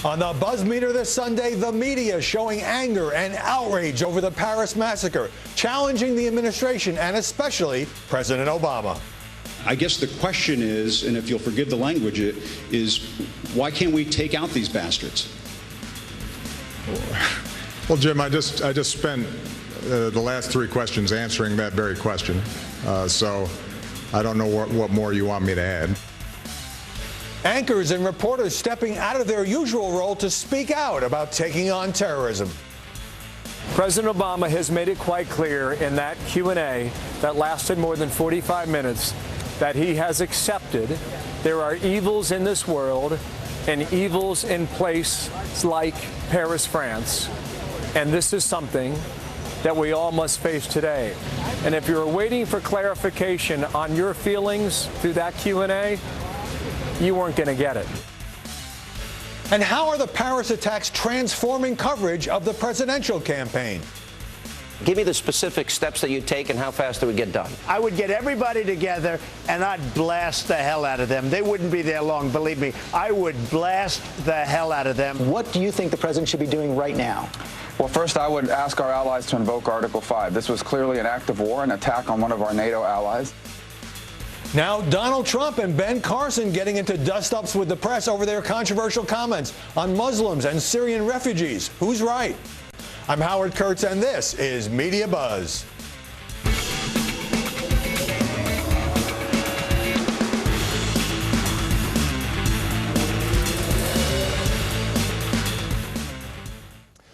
On the buzz meter this Sunday, the media showing anger and outrage over the Paris massacre, challenging the administration and especially President Obama. I guess the question is, and if you'll forgive the language, is why can't we take out these bastards? Well, Jim, I just spent the last three questions answering that very question. So I don't know what more you want me to add. Anchors and reporters stepping out of their usual role to speak out about taking on terrorism. President Obama has made it quite clear in that Q&A that lasted more than 45 minutes that he has accepted there are evils in this world and evils in places like Paris, France. And this is something that we all must face today. And if you're waiting for clarification on your feelings through that Q&A, you weren't going to get it. And how are the Paris attacks transforming coverage of the presidential campaign? Give me the specific steps that you'd take and how fast it would get done. I would get everybody together and I'd blast the hell out of them. They wouldn't be there long, believe me. I would blast the hell out of them. What do you think the president should be doing right now? Well, first, I would ask our allies to invoke Article 5. This was clearly an act of war, an attack on one of our NATO allies. Now, Donald Trump and Ben Carson getting into dust-ups with the press over their controversial comments on Muslims and Syrian refugees. Who's right? I'm Howard Kurtz, and this is Media Buzz.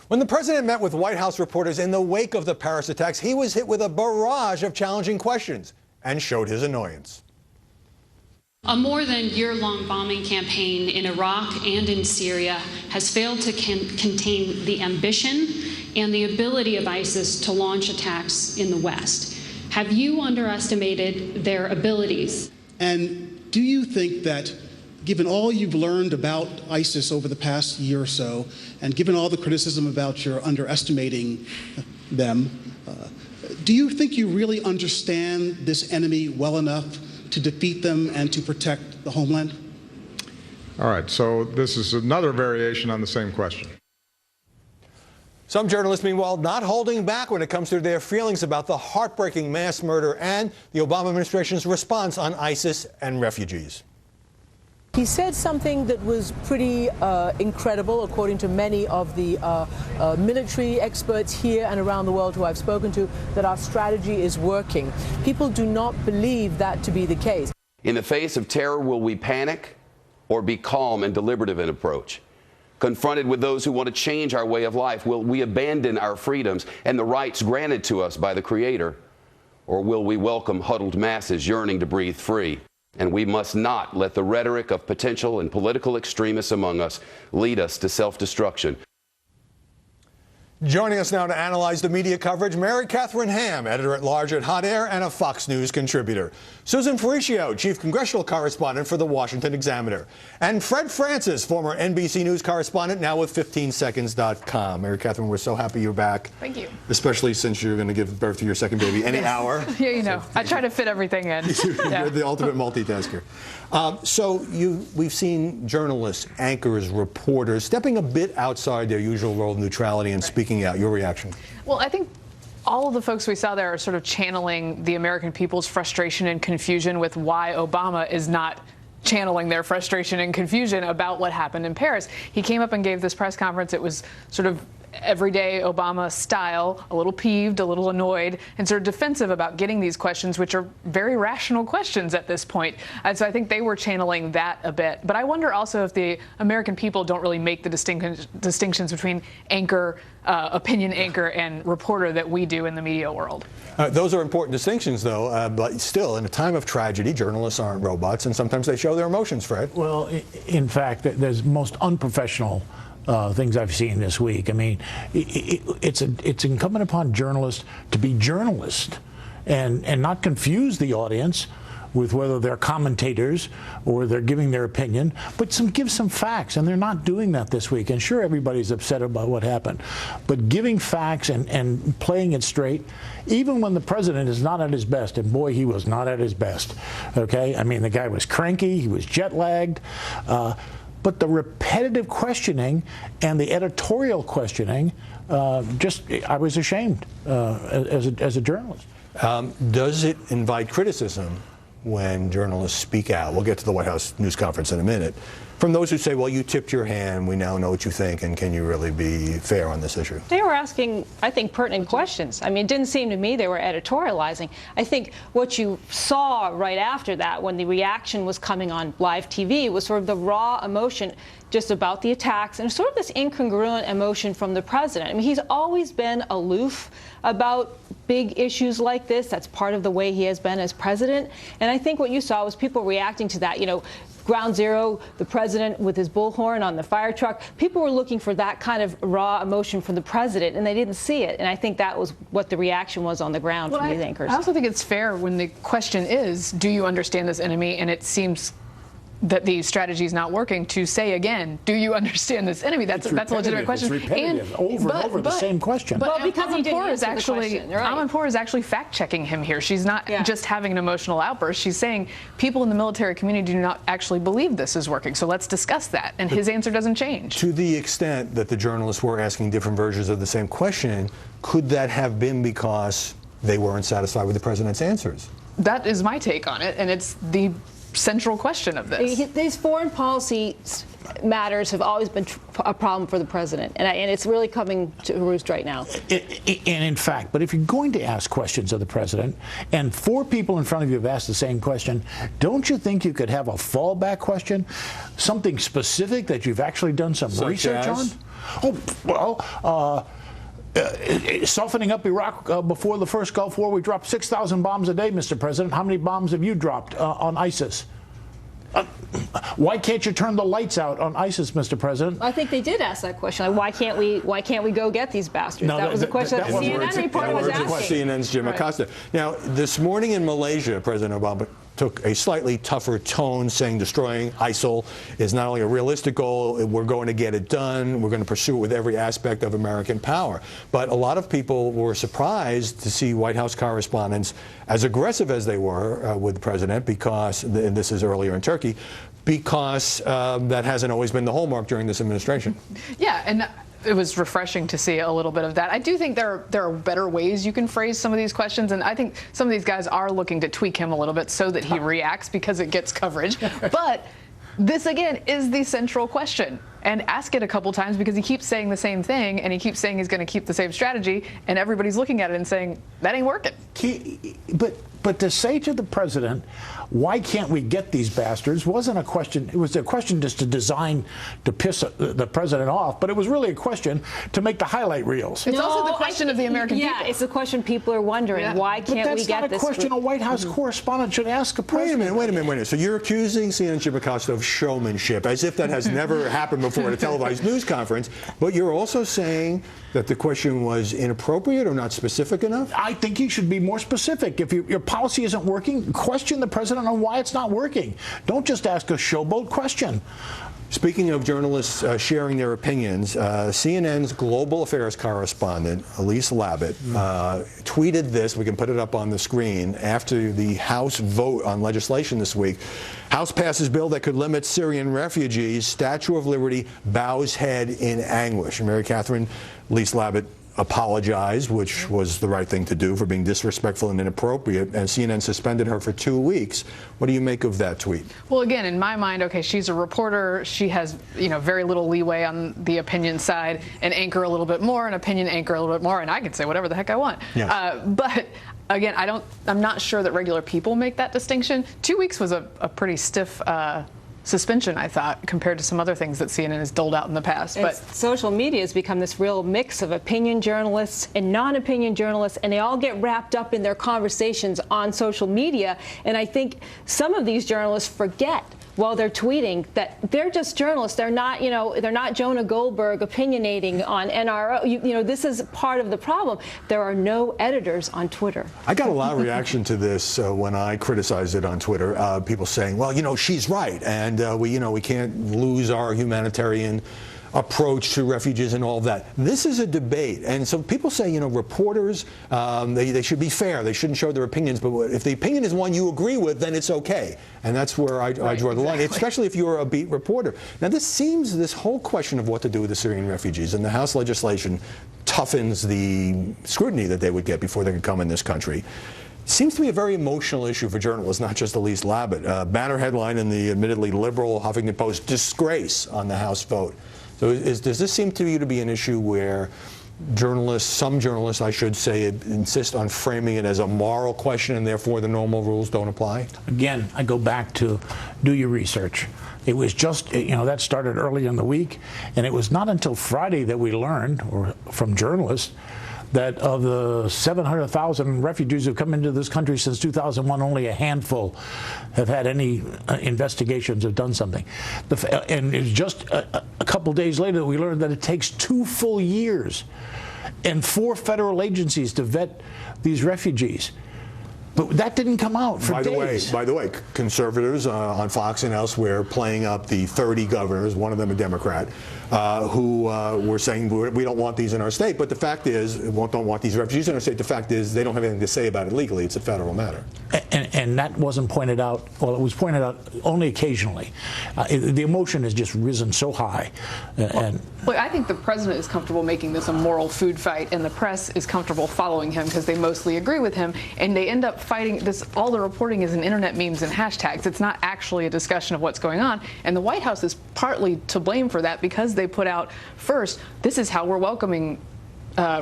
When the president met with White House reporters in the wake of the Paris attacks, he was hit with a barrage of challenging questions and showed his annoyance. A more than year-long bombing campaign in Iraq and in Syria has failed to contain the ambition and the ability of ISIS to launch attacks in the West. Have you underestimated their abilities? And do you think that, given all you've learned about ISIS over the past year or so, and given all the criticism about your underestimating them, do you think you really understand this enemy well enough to defeat them and to protect the homeland? All right, so this is another variation on the same question. Some journalists, meanwhile, not holding back when it comes to their feelings about the heartbreaking mass murder and the Obama administration's response on ISIS and refugees. He said something that was pretty incredible, according to many of the military experts here and around the world who I've spoken to, that our strategy is working. People do not believe that to be the case. In the face of terror, will we panic or be calm and deliberative in approach? Confronted with those who want to change our way of life, will we abandon our freedoms and the rights granted to us by the Creator? Or will we welcome huddled masses yearning to breathe free? And we must not let the rhetoric of potential and political extremists among us lead us to self-destruction. Joining us now to analyze the media coverage, Mary Catherine Ham, editor-at-large at Hot Air and a Fox News contributor. Susan Faricio, chief congressional correspondent for the Washington Examiner. And Fred Francis, former NBC News correspondent, now with 15seconds.com. Mary Catherine, we're so happy you're back. Thank you. Especially since you're going to give birth to your second baby any hour. Yeah, you know, I try to fit everything in. You're the ultimate multitasker. We've seen journalists, anchors, reporters stepping a bit outside their usual role of neutrality and speaking out. Your reaction? Well, I think all of the folks we saw there are sort of channeling the American people's frustration and confusion with why Obama is not channeling their frustration and confusion about what happened in Paris. He came up and gave this press conference. It was sort of everyday Obama style, a little peeved, a little annoyed, and sort of defensive about getting these questions, which are very rational questions at this point. And so I think they were channeling that a bit. But I wonder also if the American people don't really make the distinctions between anchor, opinion anchor, and reporter that we do in the media world. Those are important distinctions, though. But still, in a time of tragedy, journalists aren't robots, and sometimes they show their emotions, Fred. Well, in fact, there's most unprofessional things I've seen this week. I mean, it's incumbent upon journalists to be journalists and not confuse the audience with whether they're commentators or they're giving their opinion, but give some facts, and they're not doing that this week. And sure, everybody's upset about what happened, but giving facts and playing it straight, even when the president is not at his best, and boy, he was not at his best, okay? I mean, the guy was cranky, he was jet-lagged. but the repetitive questioning and the editorial questioning, I was ashamed as a journalist. Does it invite criticism when journalists speak out? We'll get to the White House news conference in a minute. From those who say, well, you tipped your hand, we now know what you think, and can you really be fair on this issue? They were asking, I think, pertinent questions. I mean, it didn't seem to me they were editorializing. I think what you saw right after that, when the reaction was coming on live TV, was sort of the raw emotion just about the attacks and sort of this incongruent emotion from the president. I mean, he's always been aloof about big issues like this. That's part of the way he has been as president. And I think what you saw was people reacting to that. You know, Ground Zero, the president with his bullhorn on the fire truck. People were looking for that kind of raw emotion from the president, and they didn't see it. And I think that was what the reaction was on the ground from these anchors. I also think it's fair when the question is, do you understand this enemy? And it seems that the strategy is not working, to say again, do you understand this enemy? That's a legitimate question. It's repetitive, over and over the same question. But because Amanpour is actually Amanpour is actually fact-checking him here. She's not just having an emotional outburst. She's saying people in the military community do not actually believe this is working. So let's discuss that. And his answer doesn't change. To the extent that the journalists were asking different versions of the same question, could that have been because they weren't satisfied with the president's answers? That is my take on it, and it's the central question of this. These foreign policy matters have always been a problem for the president, and it's really coming to roost right now. And in fact, but if you're going to ask questions of the president, and 4 people in front of you have asked the same question, don't you think you could have a fallback question, something specific that you've actually done some research on? Oh, well, softening up Iraq before the first Gulf War, we dropped 6,000 bombs a day, Mr. President. How many bombs have you dropped on ISIS? Why can't you turn the lights out on ISIS, Mr. President? I think they did ask that question. Like, why can't we go get these bastards? No, that was a question that the CNN reporter was asking. CNN's Jim Acosta. Now, this morning in Malaysia, President Obama took a slightly tougher tone, saying destroying ISIL is not only a realistic goal, we're going to get it done, we're going to pursue it with every aspect of American power. But a lot of people were surprised to see White House correspondents as aggressive as they were with the president, because, and this is earlier in Turkey, because that hasn't always been the hallmark during this administration. Yeah, and it was refreshing to see a little bit of that. I do think there are better ways you can phrase some of these questions, and I think some of these guys are looking to tweak him a little bit so that he reacts because it gets coverage. But this, again, is the central question. And ask it a couple times, because he keeps saying the same thing, and he keeps saying he's going to keep the same strategy, and everybody's looking at it and saying, that ain't working. But to say to the president, why can't we get these bastards, wasn't a question. It was a question just to design to piss the president off, but it was really a question to make the highlight reels. It's also the question of the American people. Yeah, it's the question people are wondering. Why can't we get this? But that's not a question a White House correspondent should ask a president. Wait a minute. So you're accusing CNN Jim Acosta of showmanship, as if that has never happened before at a televised news conference, but you're also saying that the question was inappropriate or not specific enough? I think you should be more specific. If your policy isn't working, question the president on why it's not working. Don't just ask a showboat question. Speaking of journalists sharing their opinions, CNN's global affairs correspondent, Elise Labott, tweeted this. We can put it up on the screen. After the House vote on legislation this week, House passes bill that could limit Syrian refugees. Statue of Liberty bows head in anguish. And Mary Catherine, Elise Labott apologized, which was the right thing to do, for being disrespectful and inappropriate, and CNN suspended her for 2 weeks. What do you make of that tweet? Well, again, in my mind, okay, she's a reporter. She has, very little leeway on the opinion side. An anchor a little bit more, an opinion anchor a little bit more, and I can say whatever the heck I want. Yes. But again, I'm not sure that regular people make that distinction. 2 weeks was a pretty stiff suspension, I thought, compared to some other things that CNN has doled out in the past. But social media has become this real mix of opinion journalists and non-opinion journalists, and they all get wrapped up in their conversations on social media. And I think some of these journalists forget, while they're tweeting, that they're just journalists. They're not, they're not Jonah Goldberg opinionating on NRO. This is part of the problem. There are no editors on Twitter. I got a lot of reaction to this when I criticized it on Twitter. People saying, well, she's right, and we can't lose our humanitarian approach to refugees and all of that. This is a debate, and so people say, you know, reporters, they should be fair. They shouldn't show their opinions, but if the opinion is one you agree with, then it's okay. And that's where I draw the line, especially if you're a beat reporter. Now, this whole question of what to do with the Syrian refugees, and the House legislation toughens the scrutiny that they would get before they could come in this country. Seems to be a very emotional issue for journalists, not just Elise Labott. Banner headline in the admittedly liberal Huffington Post: disgrace on the House vote. So does this seem to you to be an issue where some journalists, I should say, insist on framing it as a moral question and therefore the normal rules don't apply? Again, I go back to do your research. It was just, that started early in the week, and it was not until Friday that we learned, or from journalists, that of the 700,000 refugees who've come into this country since 2001, only a handful have had any investigations or done something. And it was just a couple days later that we learned that it takes 2 full years and 4 federal agencies to vet these refugees. But that didn't come out for days. By the way, conservatives on Fox and elsewhere playing up the 30 governors, one of them a Democrat, who were saying we don't want these in our state. But the fact is, we don't want these refugees in our state. The fact is, they don't have anything to say about it legally. It's a federal matter. And that wasn't pointed out. Well, it was pointed out only occasionally. The emotion has just risen so high. Look, I think the president is comfortable making this a moral food fight, and the press is comfortable following him because they mostly agree with him, and they end up fighting this. All the reporting is in internet memes and hashtags. It's not actually a discussion of what's going on, and the White House is partly to blame for that because they put out first, this is how we're welcoming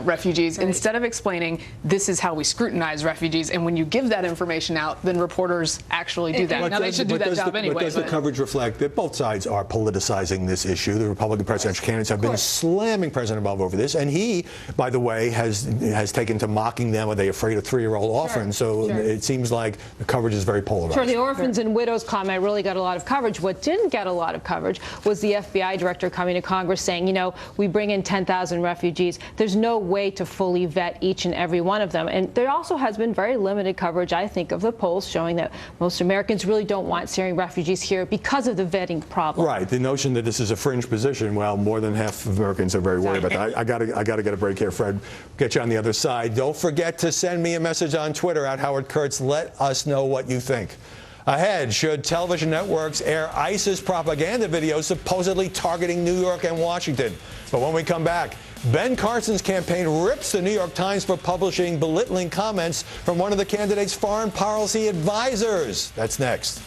refugees, instead of explaining this is how we scrutinize refugees. And when you give that information out, then reporters actually do that. Now, they should do that job anyway. But does the coverage reflect that both sides are politicizing this issue? The Republican presidential candidates have been slamming President Obama over this, and he, by the way, has taken to mocking them. Are they afraid of 3-year-old orphans? So it seems like the coverage is very polarized. Sure, the orphans and widows comment really got a lot of coverage. What didn't get a lot of coverage was the FBI director coming to Congress saying, we bring in 10,000 refugees. There's no way to fully vet each and every one of them. And there also has been very limited coverage, I think, of the polls showing that most Americans really don't want Syrian refugees here because of the vetting problem. Right. The notion that this is a fringe position, well, more than half of Americans are very worried about that. I got to get a break here, Fred. Get you on the other side. Don't forget to send me a message on Twitter at Howard Kurtz. Let us know what you think. Ahead, should television networks air ISIS propaganda videos supposedly targeting New York and Washington? But when we come back, Ben Carson's campaign rips the New York Times for publishing belittling comments from one of the candidate's foreign policy advisors. That's next.